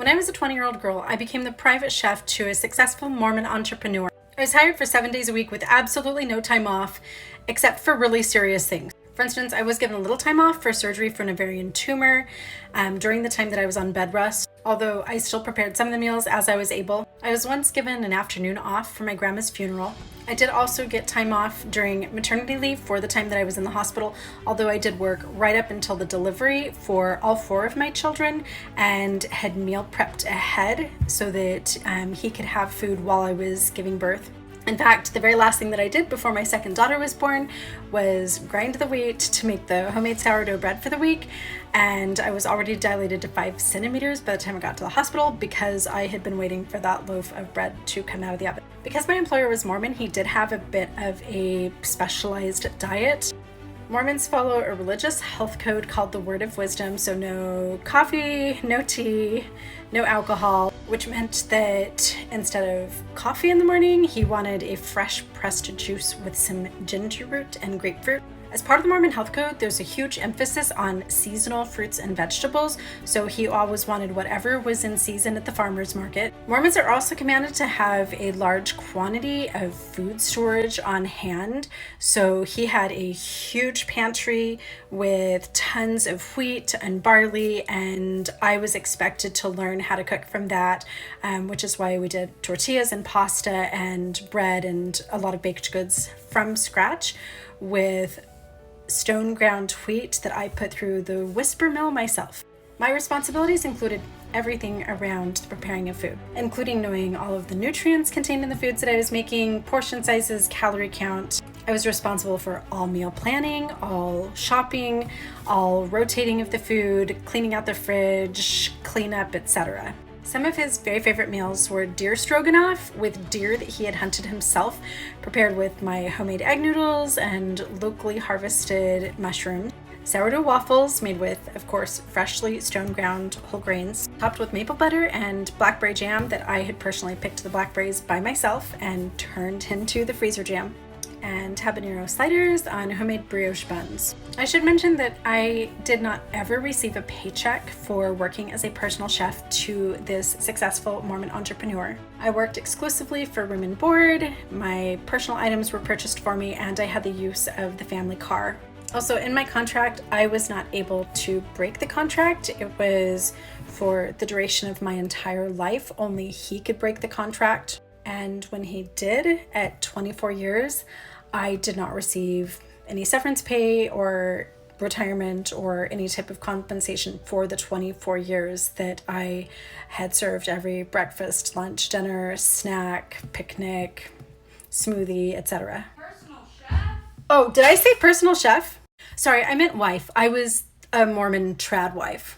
When I was a 20-year-old girl, I became the private chef to a successful Mormon entrepreneur. I was hired for 7 days a week with absolutely no time off, except for really serious things. For instance, I was given a little time off for surgery for an ovarian tumor during the time that I was on bed rest, although I still prepared some of the meals as I was able. I was once given an afternoon off for my grandma's funeral. I did also get time off during maternity leave for the time that I was in the hospital, although I did work right up until the delivery for all 4 of my children and had meal prepped ahead so that he could have food while I was giving birth. In fact, the very last thing that I did before my second daughter was born was grind the wheat to make the homemade sourdough bread for the week, and I was already dilated to 5 centimeters by the time I got to the hospital because I had been waiting for that loaf of bread to come out of the oven. Because my employer was Mormon, he did have a bit of a specialized diet. Mormons follow a religious health code called the Word of Wisdom, so no coffee, no tea, no alcohol, which meant that instead of coffee in the morning, he wanted a fresh pressed juice with some ginger root and grapefruit. As part of the Mormon health code, there's a huge emphasis on seasonal fruits and vegetables, so he always wanted whatever was in season at the farmer's market. Mormons are also commanded to have a large quantity of food storage on hand, so he had a huge pantry with tons of wheat and barley, and I was expected to learn how to cook from that, which is why we did tortillas and pasta and bread and a lot of baked goods from scratch with stone ground wheat that I put through the whisper mill myself. My responsibilities included everything around the preparing of food, including knowing all of the nutrients contained in the foods that I was making, portion sizes, calorie count. I was responsible for all meal planning, all shopping, all rotating of the food, cleaning out the fridge, cleanup, etc. Some of his very favorite meals were deer stroganoff with deer that he had hunted himself, prepared with my homemade egg noodles and locally harvested mushrooms. Sourdough waffles made with, of course, freshly stone ground whole grains, topped with maple butter and blackberry jam that I had personally picked the blackberries by myself and turned into the freezer jam, and habanero sliders on homemade brioche buns. I should mention that I did not ever receive a paycheck for working as a personal chef to this successful Mormon entrepreneur. I worked exclusively for room and board, my personal items were purchased for me, and I had the use of the family car. Also, in my contract, I was not able to break the contract. It was for the duration of my entire life. Only he could break the contract. And when he did, at 24 years, I did not receive any severance pay or retirement or any type of compensation for the 24 years that I had served every breakfast, lunch, dinner, snack, picnic, smoothie, etc. Personal chef? Oh, did I say personal chef? Sorry, I meant wife. I was a Mormon trad wife.